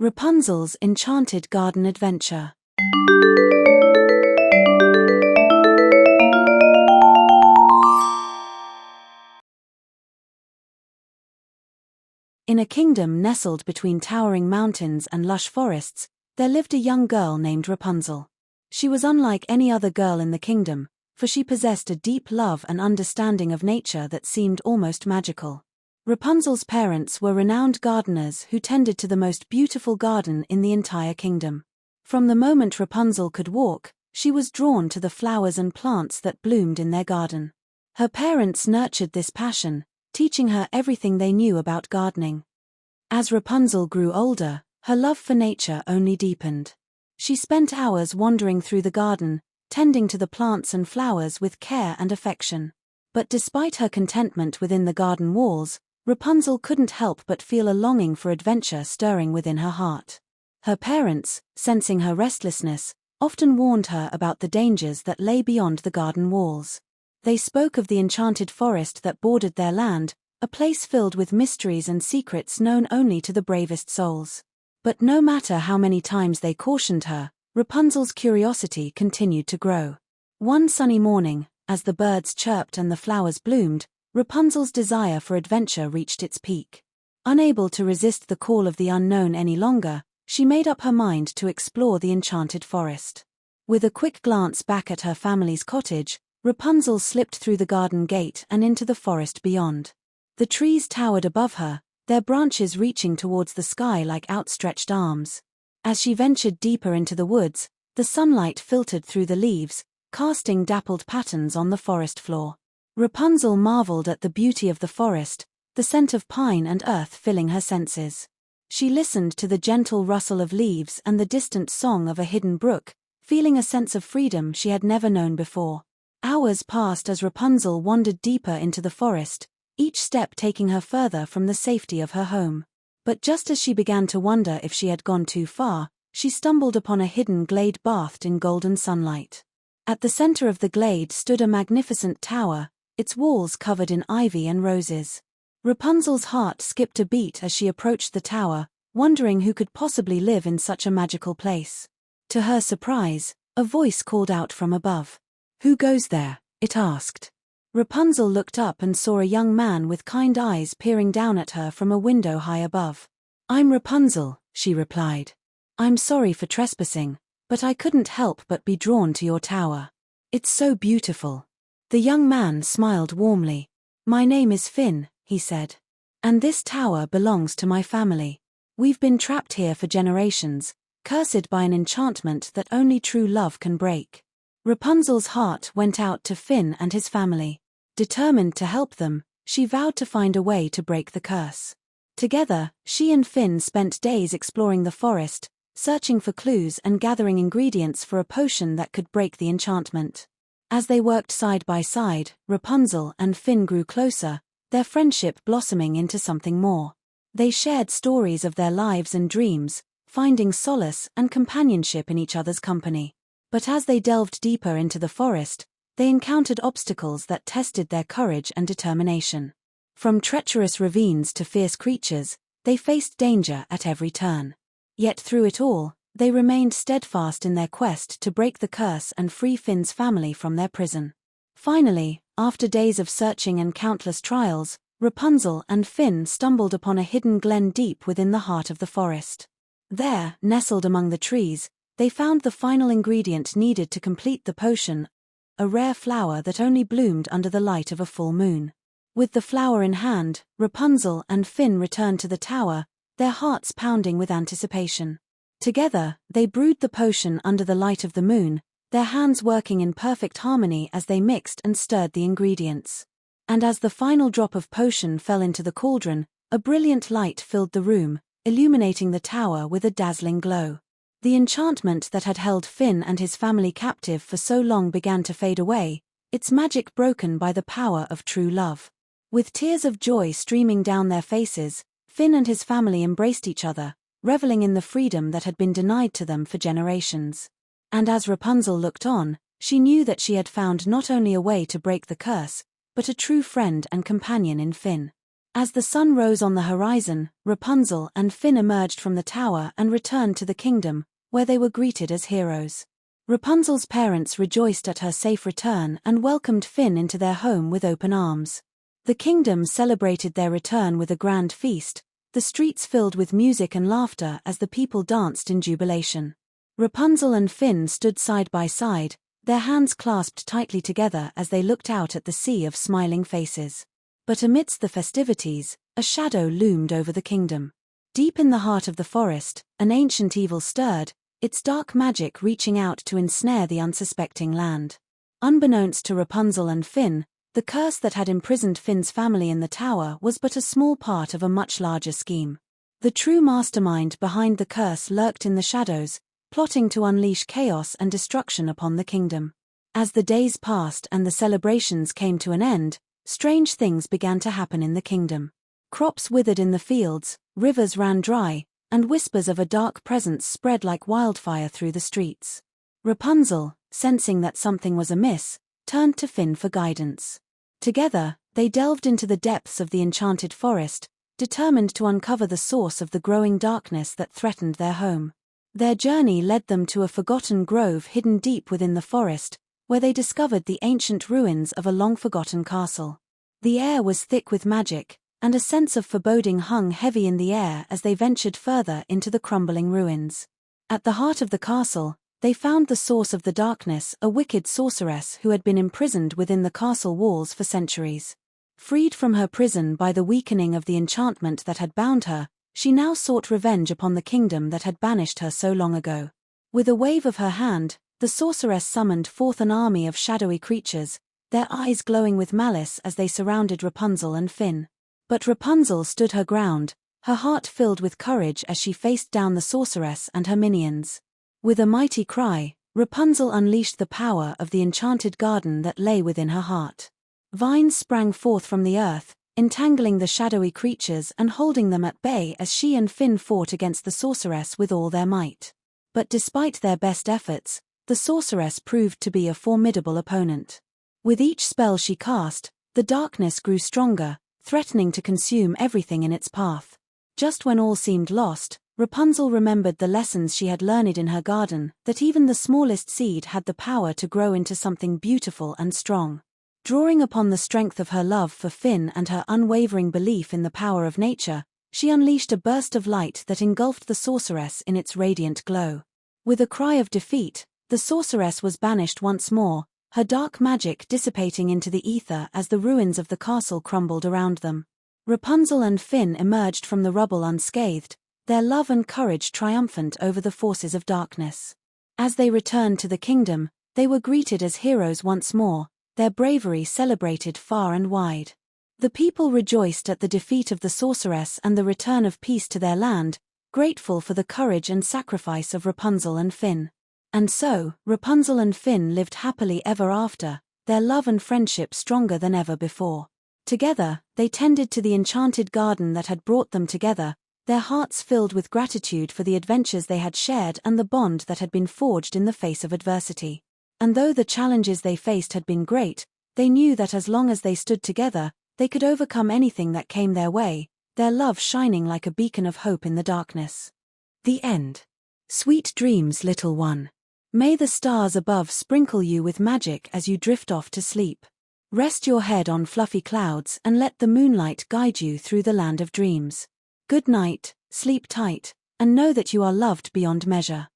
Rapunzel's Enchanted Garden Adventure. In a kingdom nestled between towering mountains and lush forests, there lived a young girl named Rapunzel. She was unlike any other girl in the kingdom, for she possessed a deep love and understanding of nature that seemed almost magical. Rapunzel's parents were renowned gardeners who tended to the most beautiful garden in the entire kingdom. From the moment Rapunzel could walk, she was drawn to the flowers and plants that bloomed in their garden. Her parents nurtured this passion, teaching her everything they knew about gardening. As Rapunzel grew older, her love for nature only deepened. She spent hours wandering through the garden, tending to the plants and flowers with care and affection. But despite her contentment within the garden walls, Rapunzel couldn't help but feel a longing for adventure stirring within her heart. Her parents, sensing her restlessness, often warned her about the dangers that lay beyond the garden walls. They spoke of the enchanted forest that bordered their land, a place filled with mysteries and secrets known only to the bravest souls. But no matter how many times they cautioned her, Rapunzel's curiosity continued to grow. One sunny morning, as the birds chirped and the flowers bloomed, Rapunzel's desire for adventure reached its peak. Unable to resist the call of the unknown any longer, she made up her mind to explore the enchanted forest. With a quick glance back at her family's cottage, Rapunzel slipped through the garden gate and into the forest beyond. The trees towered above her, their branches reaching towards the sky like outstretched arms. As she ventured deeper into the woods, the sunlight filtered through the leaves, casting dappled patterns on the forest floor. Rapunzel marveled at the beauty of the forest, the scent of pine and earth filling her senses. She listened to the gentle rustle of leaves and the distant song of a hidden brook, feeling a sense of freedom she had never known before. Hours passed as Rapunzel wandered deeper into the forest, each step taking her further from the safety of her home. But just as she began to wonder if she had gone too far, she stumbled upon a hidden glade bathed in golden sunlight. At the center of the glade stood a magnificent tower, its walls covered in ivy and roses. Rapunzel's heart skipped a beat as she approached the tower, wondering who could possibly live in such a magical place. To her surprise, a voice called out from above. "Who goes there?" it asked. Rapunzel looked up and saw a young man with kind eyes peering down at her from a window high above. "I'm Rapunzel," she replied. "I'm sorry for trespassing, but I couldn't help but be drawn to your tower. It's so beautiful." The young man smiled warmly. "My name is Finn," he said. "And this tower belongs to my family. We've been trapped here for generations, cursed by an enchantment that only true love can break." Rapunzel's heart went out to Finn and his family. Determined to help them, she vowed to find a way to break the curse. Together, she and Finn spent days exploring the forest, searching for clues and gathering ingredients for a potion that could break the enchantment. As they worked side by side, Rapunzel and Finn grew closer, their friendship blossoming into something more. They shared stories of their lives and dreams, finding solace and companionship in each other's company. But as they delved deeper into the forest, they encountered obstacles that tested their courage and determination. From treacherous ravines to fierce creatures, they faced danger at every turn. Yet through it all, they remained steadfast in their quest to break the curse and free Finn's family from their prison. Finally, after days of searching and countless trials, Rapunzel and Finn stumbled upon a hidden glen deep within the heart of the forest. There, nestled among the trees, they found the final ingredient needed to complete the potion, a rare flower that only bloomed under the light of a full moon. With the flower in hand, Rapunzel and Finn returned to the tower, their hearts pounding with anticipation. Together, they brewed the potion under the light of the moon, their hands working in perfect harmony as they mixed and stirred the ingredients. And as the final drop of potion fell into the cauldron, a brilliant light filled the room, illuminating the tower with a dazzling glow. The enchantment that had held Finn and his family captive for so long began to fade away, its magic broken by the power of true love. With tears of joy streaming down their faces, Finn and his family embraced each other, reveling in the freedom that had been denied to them for generations. And as Rapunzel looked on, she knew that she had found not only a way to break the curse, but a true friend and companion in Finn. As the sun rose on the horizon, Rapunzel and Finn emerged from the tower and returned to the kingdom, where they were greeted as heroes. Rapunzel's parents rejoiced at her safe return and welcomed Finn into their home with open arms. The kingdom celebrated their return with a grand feast, the streets filled with music and laughter as the people danced in jubilation. Rapunzel and Finn stood side by side, their hands clasped tightly together as they looked out at the sea of smiling faces. But amidst the festivities, a shadow loomed over the kingdom. Deep in the heart of the forest, an ancient evil stirred, its dark magic reaching out to ensnare the unsuspecting land. Unbeknownst to Rapunzel and Finn, the curse that had imprisoned Finn's family in the tower was but a small part of a much larger scheme. The true mastermind behind the curse lurked in the shadows, plotting to unleash chaos and destruction upon the kingdom. As the days passed and the celebrations came to an end, strange things began to happen in the kingdom. Crops withered in the fields, rivers ran dry, and whispers of a dark presence spread like wildfire through the streets. Rapunzel, sensing that something was amiss, turned to Finn for guidance. Together, they delved into the depths of the enchanted forest, determined to uncover the source of the growing darkness that threatened their home. Their journey led them to a forgotten grove hidden deep within the forest, where they discovered the ancient ruins of a long-forgotten castle. The air was thick with magic, and a sense of foreboding hung heavy in the air as they ventured further into the crumbling ruins. At the heart of the castle, they found the source of the darkness, a wicked sorceress who had been imprisoned within the castle walls for centuries. Freed from her prison by the weakening of the enchantment that had bound her, she now sought revenge upon the kingdom that had banished her so long ago. With a wave of her hand, the sorceress summoned forth an army of shadowy creatures, their eyes glowing with malice as they surrounded Rapunzel and Finn. But Rapunzel stood her ground, her heart filled with courage as she faced down the sorceress and her minions. With a mighty cry, Rapunzel unleashed the power of the enchanted garden that lay within her heart. Vines sprang forth from the earth, entangling the shadowy creatures and holding them at bay as she and Finn fought against the sorceress with all their might. But despite their best efforts, the sorceress proved to be a formidable opponent. With each spell she cast, the darkness grew stronger, threatening to consume everything in its path. Just when all seemed lost, Rapunzel remembered the lessons she had learned in her garden, that even the smallest seed had the power to grow into something beautiful and strong. Drawing upon the strength of her love for Finn and her unwavering belief in the power of nature, she unleashed a burst of light that engulfed the sorceress in its radiant glow. With a cry of defeat, the sorceress was banished once more, her dark magic dissipating into the ether as the ruins of the castle crumbled around them. Rapunzel and Finn emerged from the rubble unscathed, their love and courage triumphant over the forces of darkness. As they returned to the kingdom, they were greeted as heroes once more, their bravery celebrated far and wide. The people rejoiced at the defeat of the sorceress and the return of peace to their land, grateful for the courage and sacrifice of Rapunzel and Finn. And so, Rapunzel and Finn lived happily ever after, their love and friendship stronger than ever before. Together, they tended to the enchanted garden that had brought them together, their hearts filled with gratitude for the adventures they had shared and the bond that had been forged in the face of adversity. And though the challenges they faced had been great, they knew that as long as they stood together, they could overcome anything that came their way, their love shining like a beacon of hope in the darkness. The end. Sweet dreams, little one. May the stars above sprinkle you with magic as you drift off to sleep. Rest your head on fluffy clouds and let the moonlight guide you through the land of dreams. Good night, sleep tight, and know that you are loved beyond measure.